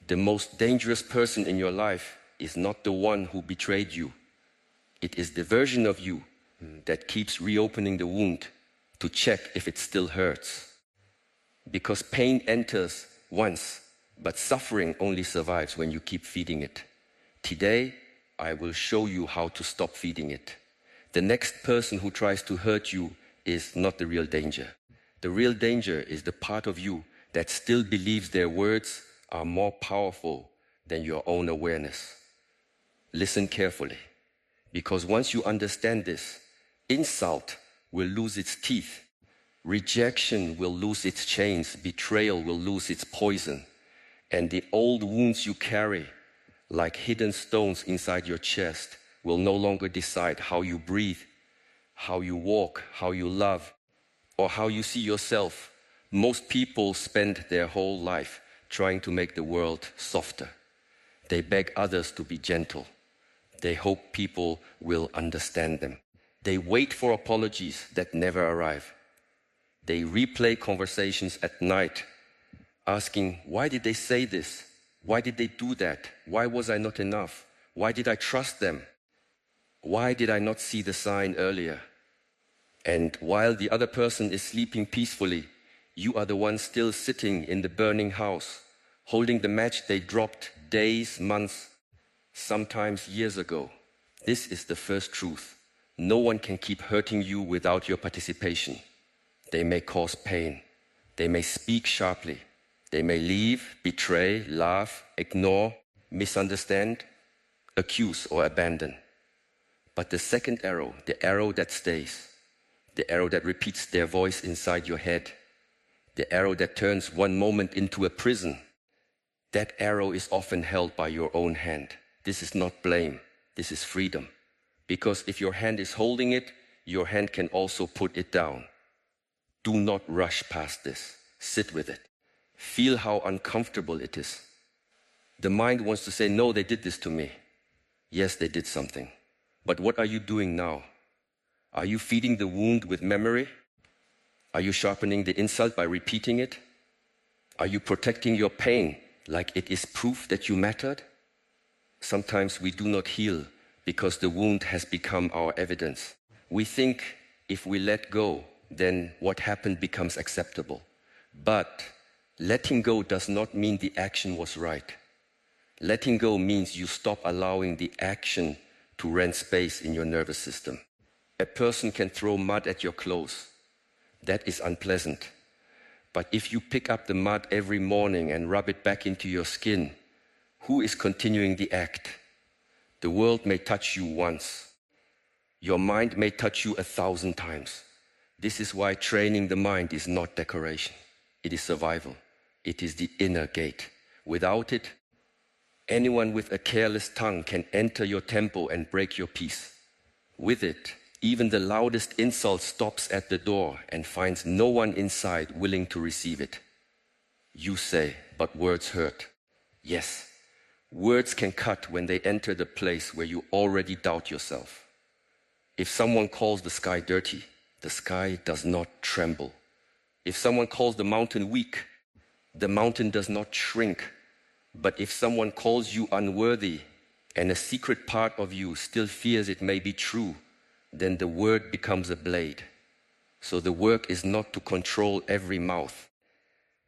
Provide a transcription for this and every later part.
The most dangerous person in your life is not the one who betrayed you. It is the version of you that keeps reopening the wound to check if it still hurts. Because pain enters once, but suffering only survives when you keep feeding it. Today, I will show you how to stop feeding it. The next person who tries to hurt you is not the real danger. The real danger is the part of you that still believes their words are more powerful than your own awareness. Listen carefully, because once you understand this, insult will lose its teeth, rejection will lose its chains, betrayal will lose its poison, and the old wounds you carry, like hidden stones inside your chest, will no longer decide how you breathe, how you walk, how you love, or how you see yourself. Most people spend their whole life trying to make the world softer. They beg others to be gentle. They hope people will understand them. They wait for apologies that never arrive. They replay conversations at night, asking, why did they say this? Why did they do that? Why was I not enough? Why did I trust them? Why did I not see the sign earlier? And while the other person is sleeping peacefully, you are the one still sitting in the burning house, holding the match they dropped days, months, sometimes years ago. This is the first truth. No one can keep hurting you without your participation. They may cause pain. They may speak sharply. They may leave, betray, laugh, ignore, misunderstand, accuse, or abandon. But the second arrow, the arrow that stays, the arrow that repeats their voice inside your head, the arrow that turns one moment into a prison, that arrow is often held by your own hand. This is not blame, this is freedom. Because if your hand is holding it, your hand can also put it down. Do not rush past this. Sit with it. Feel how uncomfortable it is. The mind wants to say, no, they did this to me. Yes, they did something. But what are you doing now? Are you feeding the wound with memory? Are you sharpening the insult by repeating it? Are you protecting your pain like it is proof that you mattered? Sometimes we do not heal because the wound has become our evidence. We think if we let go, then what happened becomes acceptable. But letting go does not mean the action was right. Letting go means you stop allowing the action to rent space in your nervous system. A person can throw mud at your clothes. That is unpleasant. But if you pick up the mud every morning and rub it back into your skin, who is continuing the act? The world may touch you once. Your mind may touch you 1,000 times. This is why training the mind is not decoration. It is survival. It is the inner gate. Without it, anyone with a careless tongue can enter your temple and break your peace. With it, even the loudest insult stops at the door and finds no one inside willing to receive it. You say, but words hurt. Yes, words can cut when they enter the place where you already doubt yourself. If someone calls the sky dirty, the sky does not tremble. If someone calls the mountain weak, the mountain does not shrink. But if someone calls you unworthy and a secret part of you still fears it may be true, then the word becomes a blade. So the work is not to control every mouth.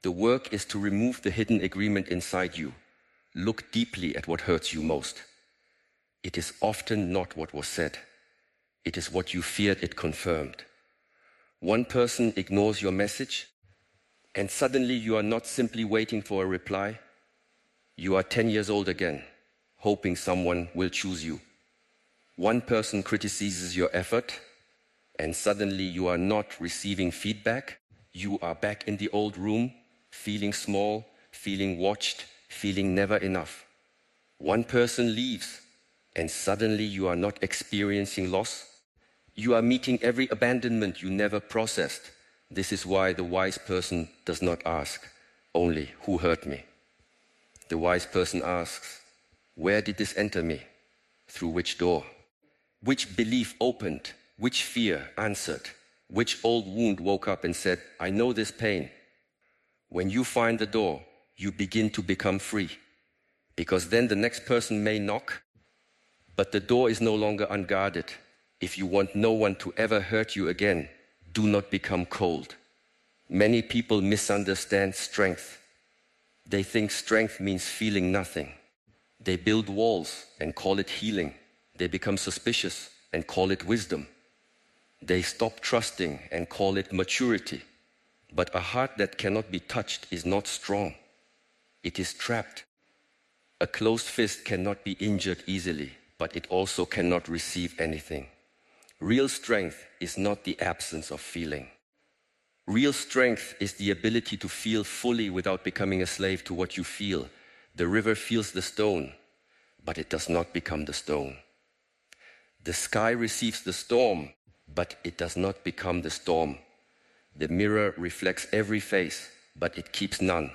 The work is to remove the hidden agreement inside you. Look deeply at what hurts you most. It is often not what was said. It is what you feared it confirmed. One person ignores your message, and suddenly you are not simply waiting for a reply. You are 10 years old again, hoping someone will choose you. One person criticizes your effort, and suddenly you are not receiving feedback. You are back in the old room, feeling small, feeling watched, feeling never enough. One person leaves, and suddenly you are not experiencing loss. You are meeting every abandonment you never processed. This is why the wise person does not ask, only who hurt me. The wise person asks, where did this enter me? Through which door? Which belief opened? Which fear answered? Which old wound woke up and said, I know this pain? When you find the door, you begin to become free. because then the next person may knock, but the door is no longer unguarded. If you want no one to ever hurt you again, do not become cold. Many people misunderstand strength. They think strength means feeling nothing. They build walls and call it healing. They become suspicious and call it wisdom. They stop trusting and call it maturity. But a heart that cannot be touched is not strong. It is trapped. A closed fist cannot be injured easily, but it also cannot receive anything. Real strength is not the absence of feeling. Real strength is the ability to feel fully without becoming a slave to what you feel. The river feels the stone, but it does not become the stone. The sky receives the storm, but it does not become the storm. The mirror reflects every face, but it keeps none.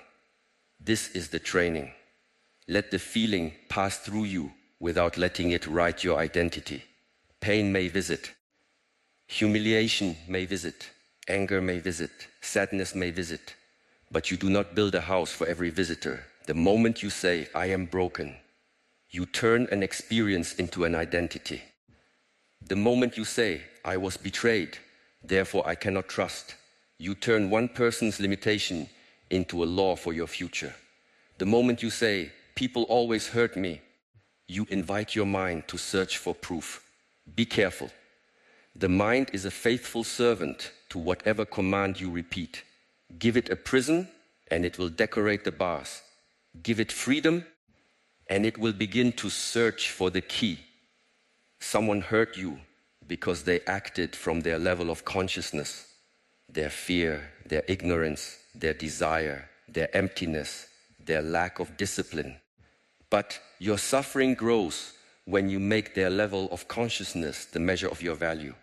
This is the training. Let the feeling pass through you without letting it write your identity. Pain may visit. Humiliation may visit. Anger may visit. Sadness may visit. But you do not build a house for every visitor. The moment you say, I am broken, you turn an experience into an identity. The moment you say, I was betrayed, therefore I cannot trust, you turn one person's limitation into a law for your future. The moment you say, people always hurt me, you invite your mind to search for proof. Be careful. The mind is a faithful servant to whatever command you repeat. Give it a prison, and it will decorate the bars. Give it freedom, and it will begin to search for the key. Someone hurt you because they acted from their level of consciousness, their fear, their ignorance, their desire, their emptiness, their lack of discipline. But your suffering grows when you make their level of consciousness the measure of your value.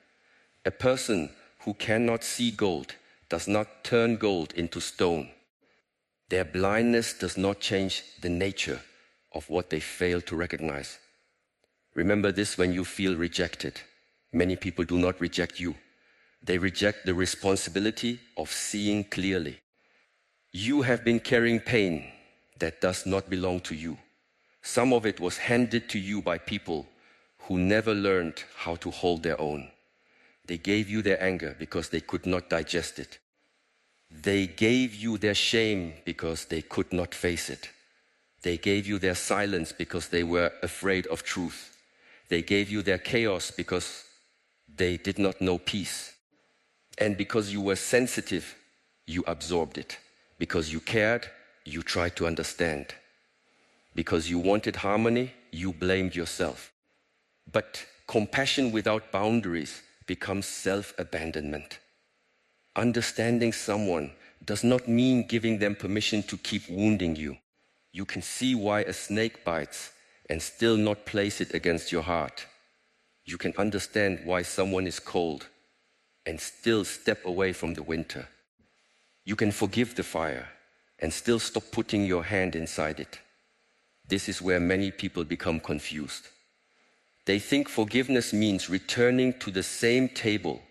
A person who cannot see gold does not turn gold into stone. Their blindness does not change the nature of what they fail to recognize. Remember this when you feel rejected. Many people do not reject you. They reject the responsibility of seeing clearly. You have been carrying pain that does not belong to you. Some of it was handed to you by people who never learned how to hold their own. They gave you their anger because they could not digest it. They gave you their shame because they could not face it. They gave you their silence because they were afraid of truth. They gave you their chaos because they did not know peace. And because you were sensitive, you absorbed it. Because you cared, you tried to understand. Because you wanted harmony, you blamed yourself. But compassion without boundaries becomes self-abandonment. Understanding someone does not mean giving them permission to keep wounding you. You can see why a snake bites and still not place it against your heart. You can understand why someone is cold and still step away from the winter. You can forgive the fire and still stop putting your hand inside it. This is where many people become confused. They think forgiveness means returning to the same table,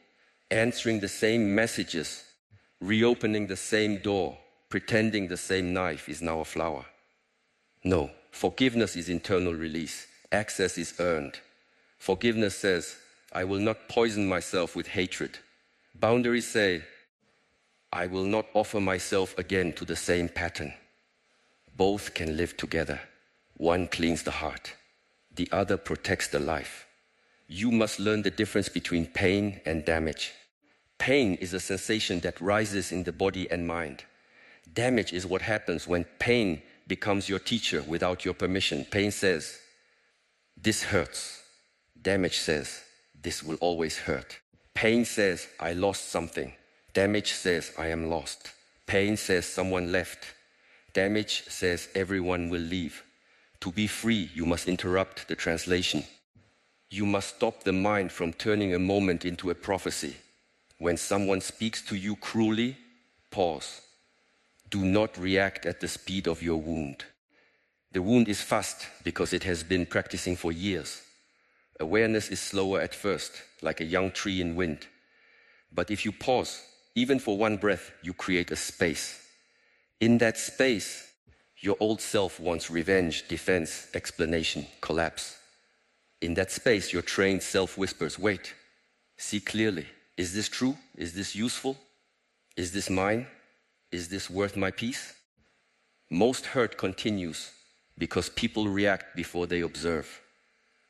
answering the same messages, reopening the same door, pretending the same knife is now a flower. No, forgiveness is internal release. Access is earned. Forgiveness says, I will not poison myself with hatred. Boundaries say, I will not offer myself again to the same pattern. Both can live together. One cleans the heart. The other protects the life. You must learn the difference between pain and damage. Pain is a sensation that rises in the body and mind. Damage is what happens when pain becomes your teacher without your permission. Pain says, this hurts. Damage says, this will always hurt. Pain says, I lost something. Damage says, I am lost. Pain says, someone left. Damage says, everyone will leave. To be free, you must interrupt the translation. You must stop the mind from turning a moment into a prophecy. When someone speaks to you cruelly, pause. Do not react at the speed of your wound. The wound is fast because it has been practicing for years. Awareness is slower at first, like a young tree in wind. But if you pause, even for one breath, you create a space. In that space, Your old self wants revenge, defense, explanation, collapse. In that space, your trained self whispers, wait, see clearly. Is this true? Is this useful? Is this mine? Is this worth my peace? Most hurt continues because people react before they observe.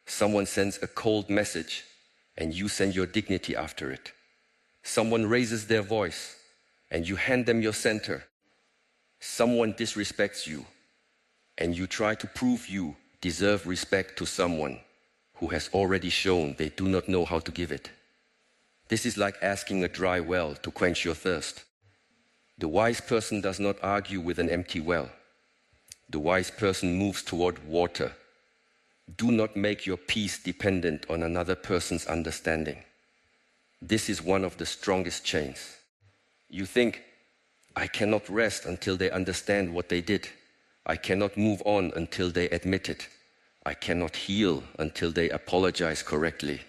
Someone sends a cold message and you send your dignity after it. Someone raises their voice and you hand them your center. Someone disrespects you and you try to prove you deserve respect to someone who has already shown they do not know how to give it. This is like asking a dry well to quench your thirst. The wise person does not argue with an empty well. The wise person moves toward water. Do not make your peace dependent on another person's understanding. This is one of the strongest chains. You think, I cannot rest until they understand what they did. I cannot move on until they admit it. I cannot heal until they apologize correctly.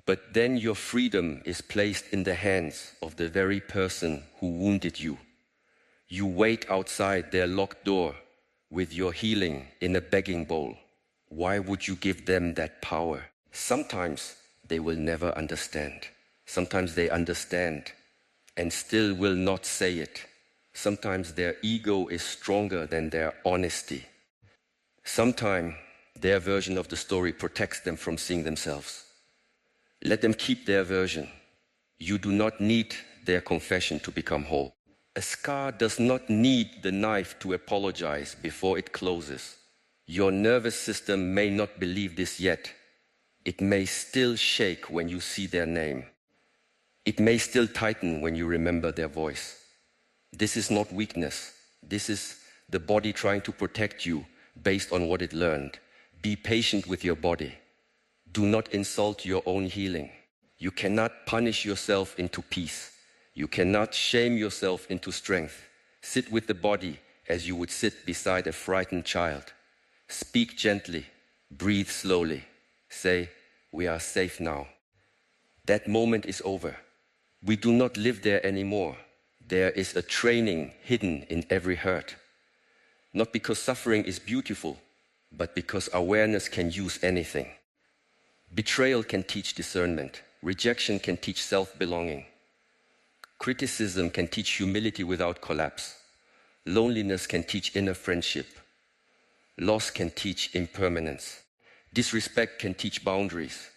But then your freedom is placed in the hands of the very person who wounded you. You wait outside their locked door with your healing in a begging bowl. Why would you give them that power? Sometimes they will never understand. Sometimes they understand and still will not say it. Sometimes their ego is stronger than their honesty. Sometimes their version of the story protects them from seeing themselves. Let them keep their version. You do not need their confession to become whole. A scar does not need the knife to apologize before it closes. Your nervous system may not believe this yet. It may still shake when you see their name. It may still tighten when you remember their voice. This is not weakness. This is the body trying to protect you based on what it learned. Be patient with your body. Do not insult your own healing. You cannot punish yourself into peace. You cannot shame yourself into strength. Sit with the body as you would sit beside a frightened child. Speak gently. Breathe slowly. Say, we are safe now. That moment is over. We do not live there anymore. There is a training hidden in every hurt. Not because suffering is beautiful, but because awareness can use anything. Betrayal can teach discernment. Rejection can teach self-belonging. Criticism can teach humility without collapse. Loneliness can teach inner friendship. Loss can teach impermanence. Disrespect can teach boundaries.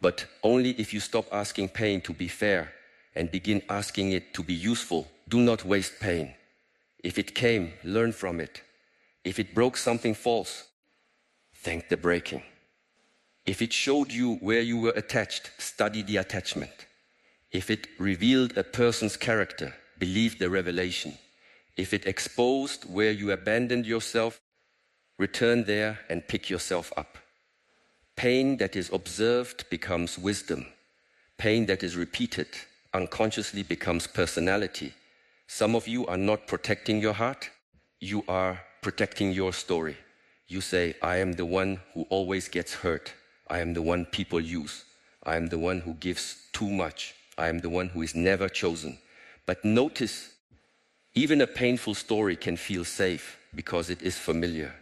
But only if you stop asking pain to be fair and begin asking it to be useful. Do not waste pain. If it came, learn from it. If it broke something false, thank the breaking. If it showed you where you were attached, study the attachment. If it revealed a person's character, believe the revelation. If it exposed where you abandoned yourself, return there and pick yourself up. Pain that is observed becomes wisdom. Pain that is repeated unconsciously becomes personality. Some of you are not protecting your heart. You are protecting your story. You say, I am the one who always gets hurt. I am the one people use. I am the one who gives too much. I am the one who is never chosen. But notice, even a painful story can feel safe because it is familiar.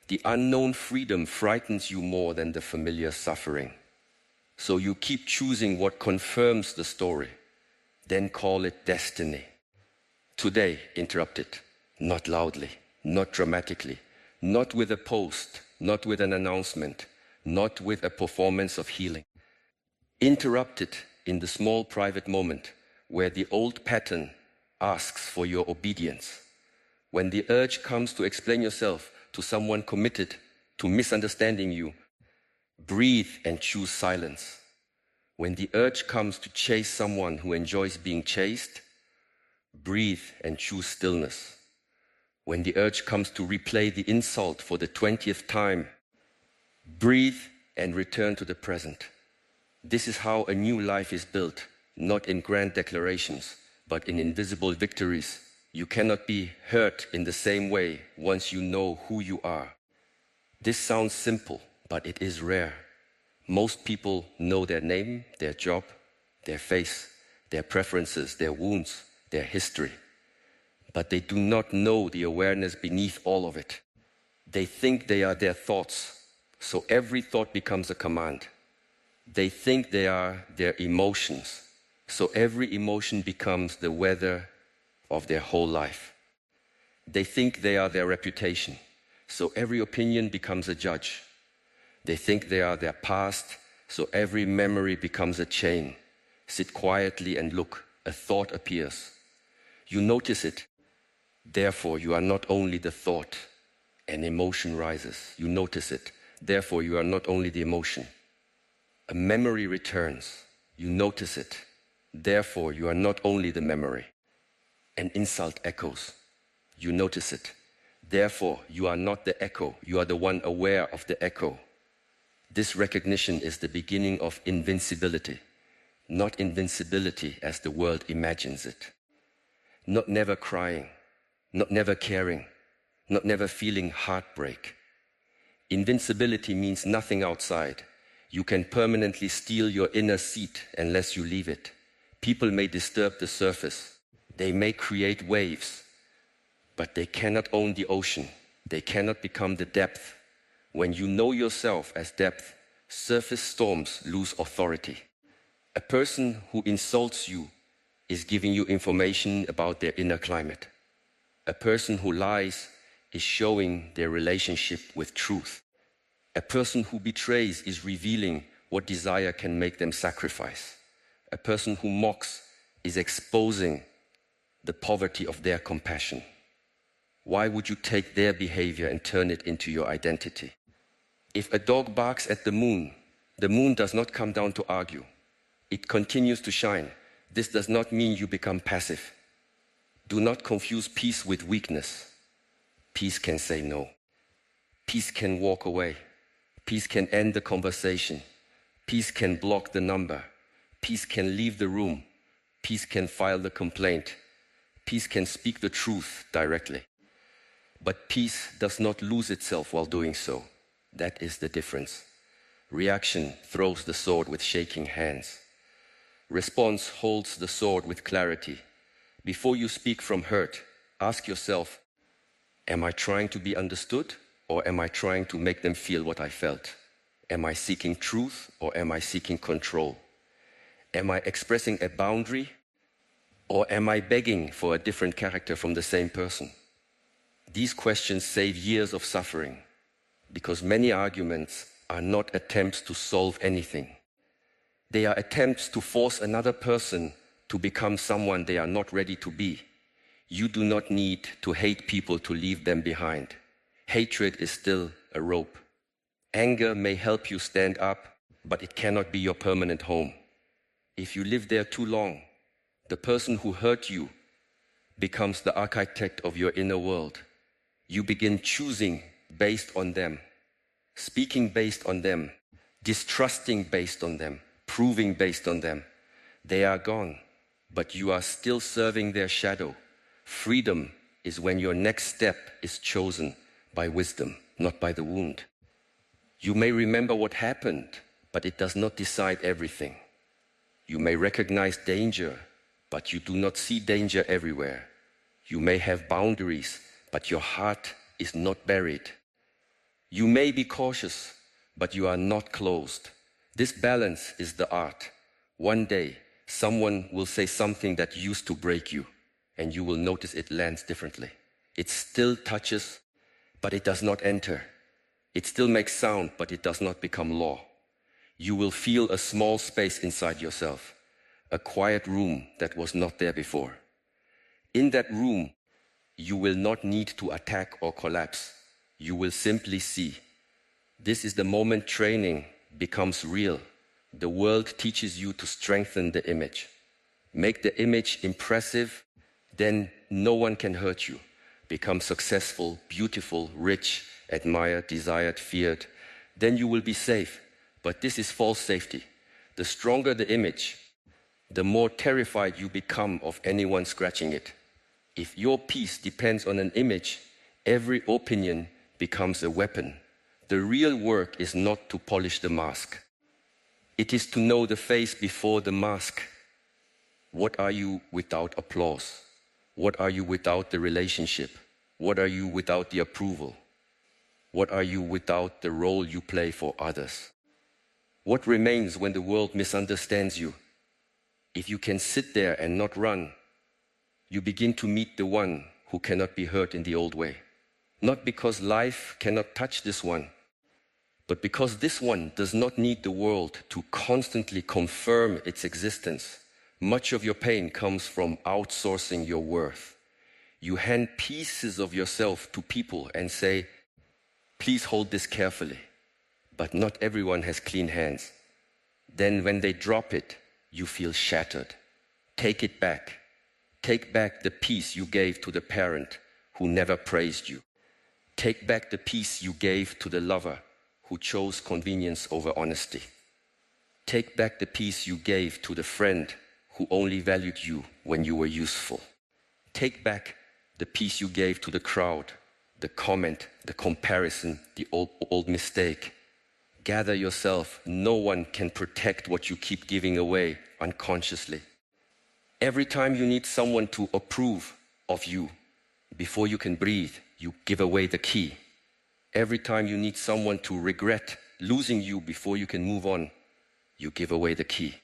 The unknown freedom frightens you more than the familiar suffering. So you keep choosing what confirms the story, then call it destiny. Today, interrupt it, not loudly, not dramatically, not with a post, not with an announcement, not with a performance of healing. Interrupt it in the small private moment where the old pattern asks for your obedience. When the urge comes to explain yourself to someone committed to misunderstanding you, breathe and choose silence. When the urge comes to chase someone who enjoys being chased, breathe and choose stillness. When the urge comes to replay the insult for the 20th time, breathe and return to the present. This is how a new life is built, not in grand declarations, but in invisible victories. You cannot be hurt in the same way once you know who you are. This sounds simple, but it is rare. Most people know their name, their job, their face, their preferences, their wounds, their history. but they do not know the awareness beneath all of it. They think they are their thoughts, so every thought becomes a command. They think they are their emotions, so every emotion becomes the weather of their whole life. They think they are their reputation, so every opinion becomes a judge. They think they are their past, so every memory becomes a chain. Sit quietly and look, a thought appears. You notice it. Therefore, you are not only the thought. An emotion rises. You notice it. Therefore, you are not only the emotion. A memory returns. You notice it. Therefore, you are not only the memory. An insult echoes. You notice it. Therefore, you are not the echo. You are the one aware of the echo. This recognition is the beginning of invincibility. Not invincibility as the world imagines it. Not never crying. Not never caring. Not never feeling heartbreak. Invincibility means nothing outside. You can permanently steal your inner seat unless you leave it. People may disturb the surface. They may create waves. But they cannot own the ocean. They cannot become the depth. When you know yourself as depth, surface storms lose authority. A person who insults you is giving you information about their inner climate. A person who lies is showing their relationship with truth. A person who betrays is revealing what desire can make them sacrifice. A person who mocks is exposing the poverty of their compassion. Why would you take their behavior and turn it into your identity? If a dog barks at the moon does not come down to argue. It continues to shine. This does not mean you become passive. Do not confuse peace with weakness. Peace can say no. Peace can walk away. Peace can end the conversation. Peace can block the number. Peace can leave the room. Peace can file the complaint. Peace can speak the truth directly. But peace does not lose itself while doing so. That is the difference. Reaction throws the sword with shaking hands. Response holds the sword with clarity. Before you speak from hurt, ask yourself, am I trying to be understood, or am I trying to make them feel what I felt? Am I seeking truth, or am I seeking control? Am I expressing a boundary, or am I begging for a different character from the same person? These questions save years of suffering, because many arguments are not attempts to solve anything. They are attempts to force another person to become someone they are not ready to be. You do not need to hate people to leave them behind. Hatred is still a rope. Anger may help you stand up, but it cannot be your permanent home. If you live there too long, the person who hurt you becomes the architect of your inner world. You begin choosing based on them, speaking based on them, distrusting based on them, proving based on them. They are gone, but you are still serving their shadow. Freedom is when your next step is chosen by wisdom, not by the wound. You may remember what happened, but it does not decide everything. You may recognize danger, but you do not see danger everywhere. You may have boundaries, but your heart is not buried. You may be cautious, but you are not closed. This balance is the art. One day, someone will say something that used to break you, and you will notice it lands differently. It still touches, but it does not enter. It still makes sound, but it does not become law. You will feel a small space inside yourself, a quiet room that was not there before. In that room, you will not need to attack or collapse. You will simply see. This is the moment training becomes real. The world teaches you to strengthen the image. Make the image impressive, then no one can hurt you. Become successful, beautiful, rich, admired, desired, feared. Then you will be safe. But this is false safety. The stronger the image, the more terrified you become of anyone scratching it. If your peace depends on an image, every opinion becomes a weapon. The real work is not to polish the mask. It is to know the face before the mask. What are you without applause? What are you without the relationship? What are you without the approval? What are you without the role you play for others? What remains when the world misunderstands you? If you can sit there and not run, you begin to meet the one who cannot be hurt in the old way. Not because life cannot touch this one, but because this one does not need the world to constantly confirm its existence. Much of your pain comes from outsourcing your worth. You hand pieces of yourself to people and say, please hold this carefully. But not everyone has clean hands. Then when they drop it, you feel shattered. Take it back. Take back the peace you gave to the parent who never praised you. Take back the peace you gave to the lover who chose convenience over honesty. Take back the peace you gave to the friend who only valued you when you were useful. Take back the peace you gave to the crowd, the comment, the comparison, the old mistake. Gather yourself. No one can protect what you keep giving away unconsciously. Every time you need someone to approve of you, before you can breathe, you give away the key. Every time you need someone to regret losing you before you can move on, you give away the key.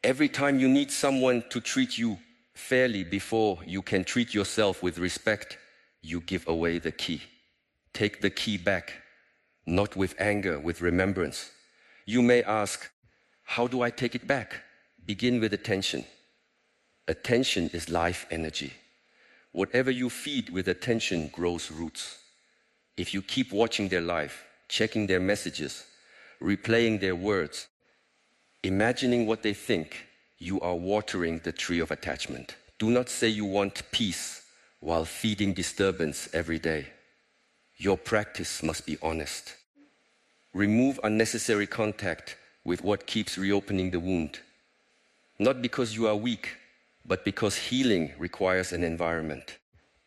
Every time you need someone to treat you fairly before you can treat yourself with respect, you give away the key. Take the key back, not with anger, with remembrance. You may ask, how do I take it back? Begin with attention. Attention is life energy. Whatever you feed with attention grows roots. If you keep watching their life, checking their messages, replaying their words, imagining what they think, you are watering the tree of attachment. Do not say you want peace while feeding disturbance every day. Your practice must be honest. Remove unnecessary contact with what keeps reopening the wound. Not because you are weak, but because healing requires an environment.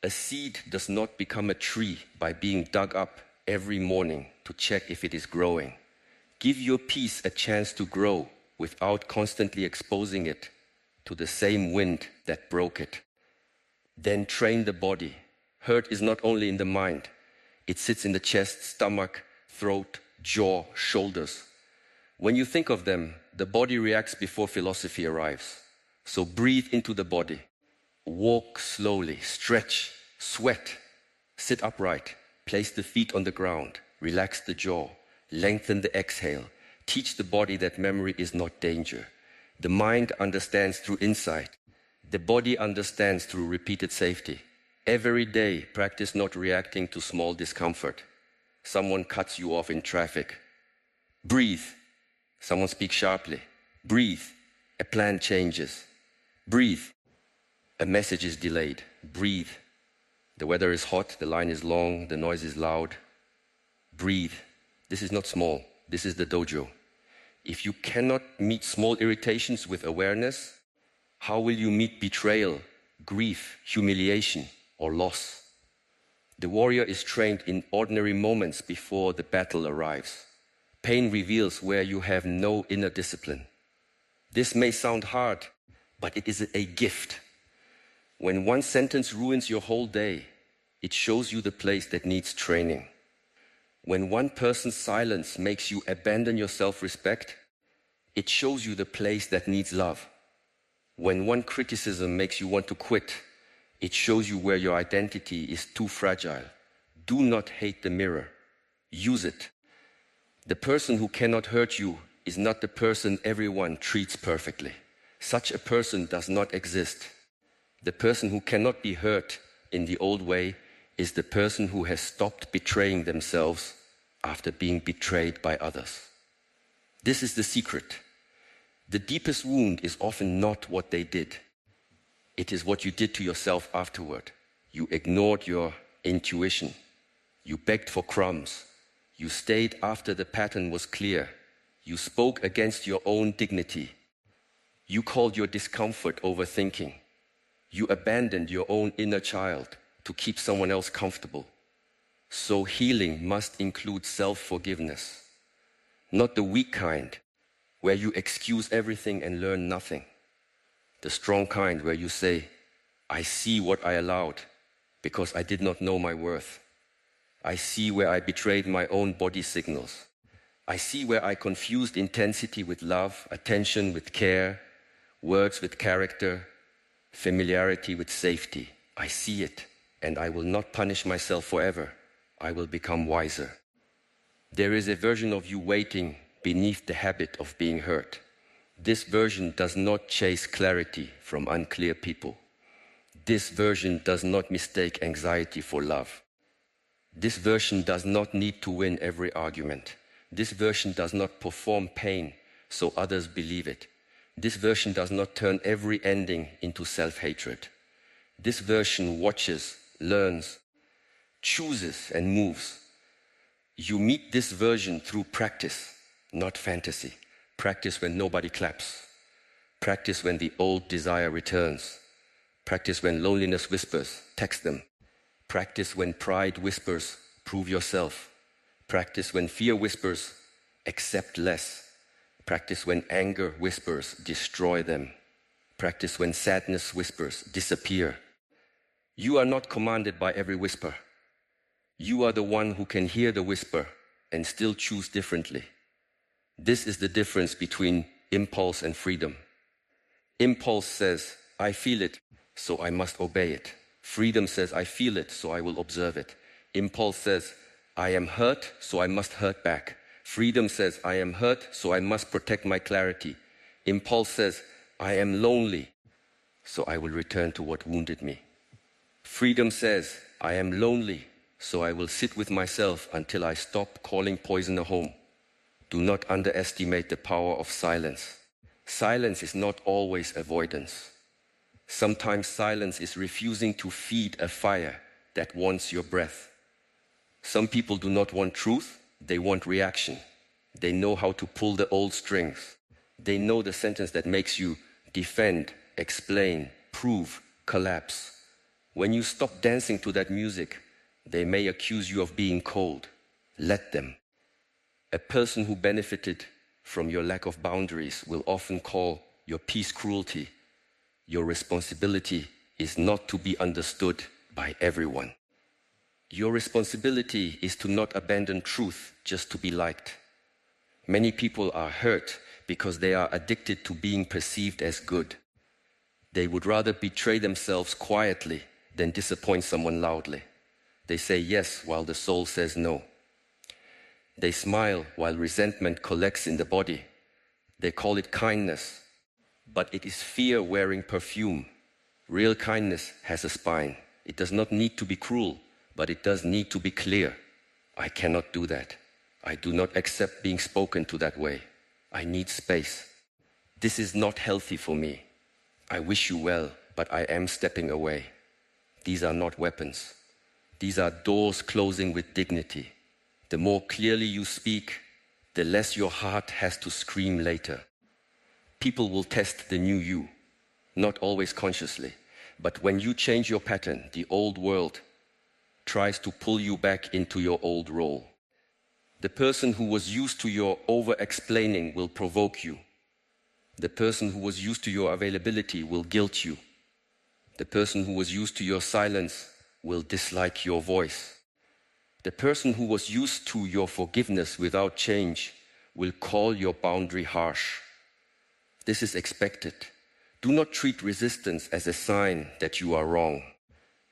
A seed does not become a tree by being dug up every morning to check if it is growing. Give your peace a chance to grow without constantly exposing it to the same wind that broke it. Then train the body. Hurt is not only in the mind. It sits in the chest, stomach, throat, jaw, shoulders. When you think of them, the body reacts before philosophy arrives. So breathe into the body. Walk slowly, stretch, sweat, sit upright, place the feet on the ground, relax the jaw, lengthen the exhale. Teach the body that memory is not danger. The mind understands through insight. The body understands through repeated safety. Every day, practice not reacting to small discomfort. Someone cuts you off in traffic. Breathe. Someone speaks sharply. Breathe. A plan changes. Breathe. A message is delayed. Breathe. The weather is hot, the line is long, the noise is loud. Breathe. This is not small. This is the dojo. If you cannot meet small irritations with awareness, how will you meet betrayal, grief, humiliation, or loss? The warrior is trained in ordinary moments before the battle arrives. Pain reveals where you have no inner discipline. This may sound hard, but it is a gift. When one sentence ruins your whole day, it shows you the place that needs training. When one person's silence makes you abandon your self-respect, it shows you the place that needs love. When one criticism makes you want to quit, it shows you where your identity is too fragile. Do not hate the mirror. Use it. The person who cannot hurt you is not the person everyone treats perfectly. Such a person does not exist. The person who cannot be hurt in the old way is the person who has stopped betraying themselves after being betrayed by others. This is the secret. The deepest wound is often not what they did. It is what you did to yourself afterward. You ignored your intuition. You begged for crumbs. You stayed after the pattern was clear. You spoke against your own dignity. You called your discomfort overthinking. You abandoned your own inner child to keep someone else comfortable. So healing must include self-forgiveness, not the weak kind, where you excuse everything and learn nothing. The strong kind, where you say, I see what I allowed because I did not know my worth. I see where I betrayed my own body signals. I see where I confused intensity with love, attention with care, words with character, familiarity with safety. I see it, and I will not punish myself forever. I will become wiser. There is a version of you waiting beneath the habit of being hurt. This version does not chase clarity from unclear people. This version does not mistake anxiety for love. This version does not need to win every argument. This version does not perform pain so others believe it. This version does not turn every ending into self-hatred. This version watches, learns, chooses, and moves. You meet this version through practice, not fantasy. Practice when nobody claps. Practice when the old desire returns. Practice when loneliness whispers, text them. Practice when pride whispers, prove yourself. Practice when fear whispers, accept less. Practice when anger whispers, destroy them. Practice when sadness whispers, disappear. You are not commanded by every whisper. You are the one who can hear the whisper and still choose differently. This is the difference between impulse and freedom. Impulse says, I feel it, so I must obey it. Freedom says, I feel it, so I will observe it. Impulse says, I am hurt, so I must hurt back. Freedom says, I am hurt, so I must protect my clarity. Impulse says, I am lonely, so I will return to what wounded me. Freedom says, I am lonely, so I will sit with myself until I stop calling poison a home. Do not underestimate the power of silence. Silence is not always avoidance. Sometimes silence is refusing to feed a fire that wants your breath. Some people do not want truth, they want reaction. They know how to pull the old strings. They know the sentence that makes you defend, explain, prove, collapse. When you stop dancing to that music, they may accuse you of being cold. Let them. A person who benefited from your lack of boundaries will often call your peace cruelty. Your responsibility is not to be understood by everyone. Your responsibility is to not abandon truth just to be liked. Many people are hurt because they are addicted to being perceived as good. They would rather betray themselves quietly than disappoint someone loudly. They say yes while the soul says no. They smile while resentment collects in the body. They call it kindness, but it is fear wearing perfume. Real kindness has a spine. It does not need to be cruel, but it does need to be clear. I cannot do that. I do not accept being spoken to that way. I need space. This is not healthy for me. I wish you well, but I am stepping away. These are not weapons. These are doors closing with dignity. The more clearly you speak, the less your heart has to scream later. People will test the new you, not always consciously, but when you change your pattern, the old world tries to pull you back into your old role. The person who was used to your over-explaining will provoke you. The person who was used to your availability will guilt you. The person who was used to your silence will dislike your voice. The person who was used to your forgiveness without change will call your boundary harsh. This is expected. Do not treat resistance as a sign that you are wrong.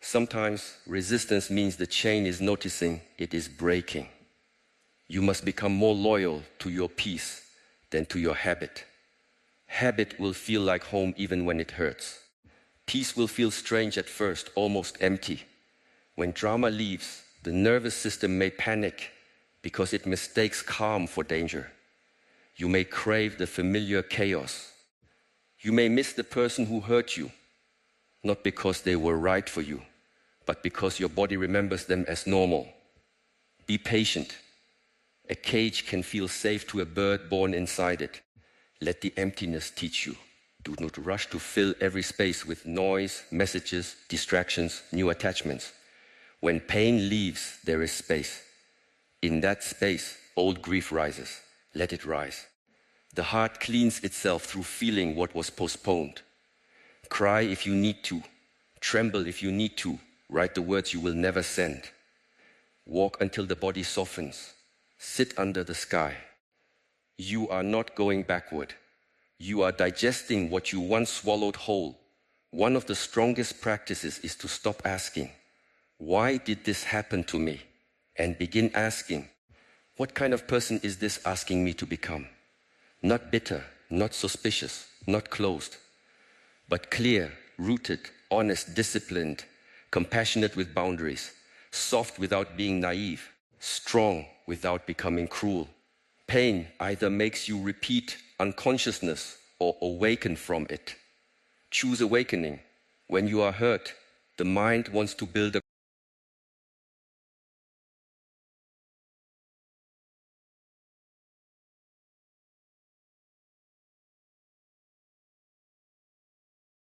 Sometimes resistance means the chain is noticing it is breaking. You must become more loyal to your peace than to your habit. Habit will feel like home even when it hurts. Peace will feel strange at first, almost empty. When drama leaves, the nervous system may panic because it mistakes calm for danger. You may crave the familiar chaos. You may miss the person who hurt you, not because they were right for you, but because your body remembers them as normal. Be patient. A cage can feel safe to a bird born inside it. Let the emptiness teach you. Do not rush to fill every space with noise, messages, distractions, new attachments. When pain leaves, there is space. In that space, old grief rises. Let it rise. The heart cleans itself through feeling what was postponed. Cry if you need to. Tremble if you need to. Write the words you will never send. Walk until the body softens. Sit under the sky. You are not going backward. You are digesting what you once swallowed whole. One of the strongest practices is to stop asking, why did this happen to me? And begin asking, what kind of person is this asking me to become? Not bitter, not suspicious, not closed, but clear, rooted, honest, disciplined, compassionate with boundaries, soft without being naive, strong without becoming cruel. Pain either makes you repeat unconsciousness or awaken from it. Choose awakening. When you are hurt, the mind wants to build a